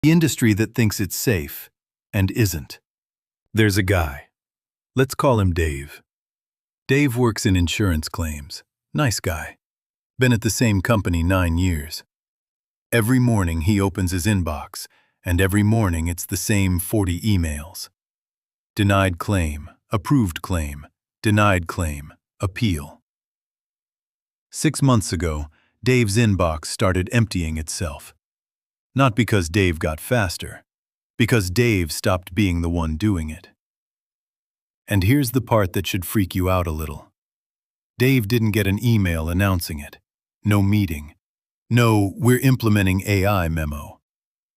The industry that thinks it's safe and isn't. There's a guy. Let's call him Dave. Dave works in insurance claims. Nice guy. Been at the same company 9 years. Every morning he opens his inbox, and every morning it's the same 40 emails. Denied claim, approved claim, denied claim, appeal. 6 months ago, Dave's inbox started emptying itself. Not because Dave got faster, because Dave stopped being the one doing it. And here's the part that should freak you out a little. Dave didn't get an email announcing it. No meeting. No, we're implementing AI memo.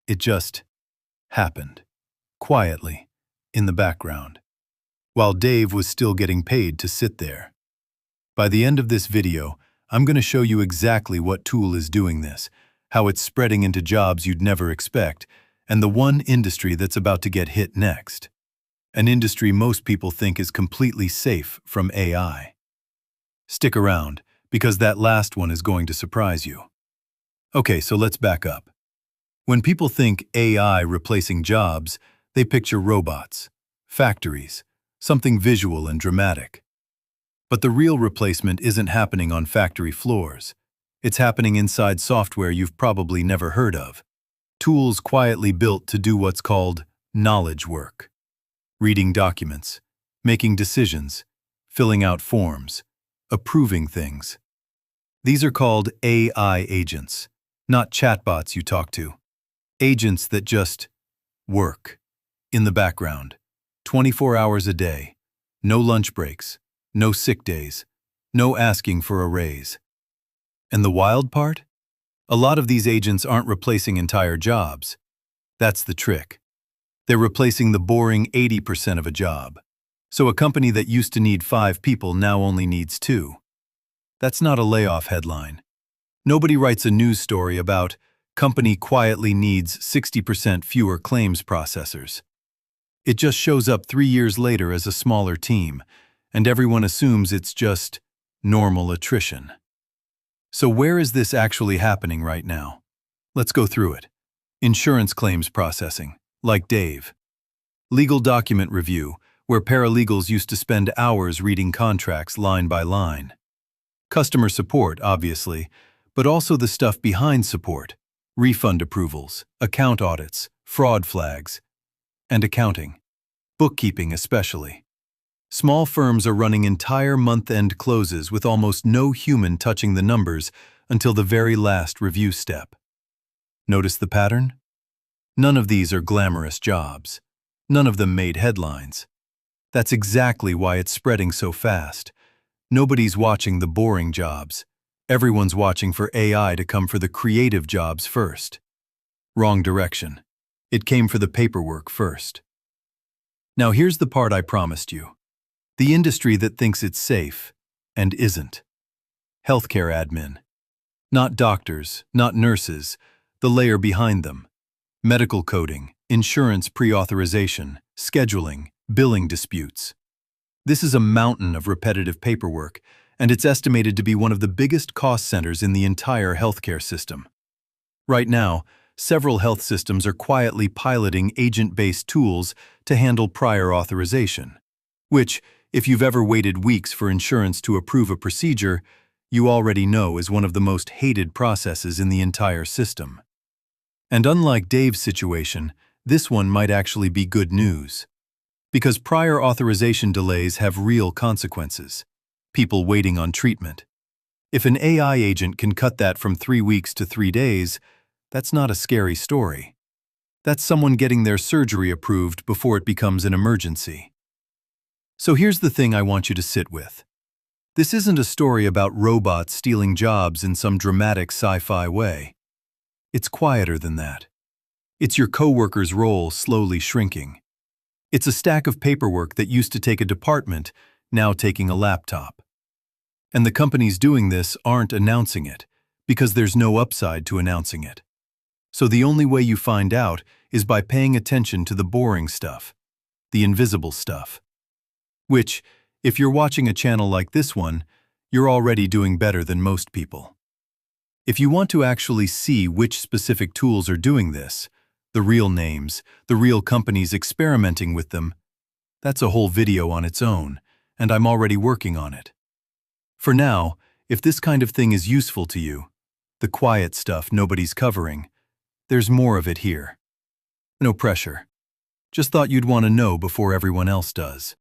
It just happened. Quietly, in the background. While Dave was still getting paid to sit there. By the end of this video, I'm going to show you exactly what tool is doing this, how it's spreading into jobs you'd never expect, and the one industry that's about to get hit next. An industry most people think is completely safe from AI. Stick around, because that last one is going to surprise you. Okay, so let's back up. When people think AI replacing jobs, they picture robots, factories, something visual and dramatic. But the real replacement isn't happening on factory floors. It's happening inside software you've probably never heard of. Tools quietly built to do what's called knowledge work. Reading documents, making decisions, filling out forms, approving things. These are called AI agents, not chatbots you talk to. Agents that just work in the background, 24 hours a day, no lunch breaks, no sick days, no asking for a raise. And the wild part? A lot of these agents aren't replacing entire jobs. That's the trick. They're replacing the boring 80% of a job. So a company that used to need 5 people now only needs 2. That's not a layoff headline. Nobody writes a news story about company quietly needs 60% fewer claims processors. It just shows up 3 years later as a smaller team, and everyone assumes it's just normal attrition. So where is this actually happening right now? Let's go through it. Insurance claims processing, like Dave. Legal document review, where paralegals used to spend hours reading contracts line by line. Customer support, obviously, but also the stuff behind support. Refund approvals, account audits, fraud flags, and accounting. Bookkeeping especially. Small firms are running entire month-end closes with almost no human touching the numbers until the very last review step. Notice the pattern? None of these are glamorous jobs. None of them made headlines. That's exactly why it's spreading so fast. Nobody's watching the boring jobs. Everyone's watching for AI to come for the creative jobs first. Wrong direction. It came for the paperwork first. Now here's the part I promised you. The industry that thinks it's safe and isn't. Healthcare admin. Not doctors, not nurses, the layer behind them. Medical coding, insurance pre-authorization, scheduling, billing disputes. This is a mountain of repetitive paperwork, and it's estimated to be one of the biggest cost centers in the entire healthcare system. Right now, several health systems are quietly piloting agent-based tools to handle prior authorization, which, if you've ever waited weeks for insurance to approve a procedure, you already know is one of the most hated processes in the entire system. And unlike Dave's situation, this one might actually be good news. Because prior authorization delays have real consequences. People waiting on treatment. If an AI agent can cut that from 3 weeks to 3 days, that's not a scary story. That's someone getting their surgery approved before it becomes an emergency. So here's the thing I want you to sit with. This isn't a story about robots stealing jobs in some dramatic sci-fi way. It's quieter than that. It's your coworker's role slowly shrinking. It's a stack of paperwork that used to take a department, now taking a laptop. And the companies doing this aren't announcing it, because there's no upside to announcing it. So the only way you find out is by paying attention to the boring stuff, the invisible stuff. Which, if you're watching a channel like this one, you're already doing better than most people. If you want to actually see which specific tools are doing this, The real names, the real companies experimenting with them. That's a whole video on its own, and I'm already working on it. For now, if this kind of thing is useful to you, the quiet stuff nobody's covering, there's more of it here. No pressure. Just thought you'd want to know before everyone else does.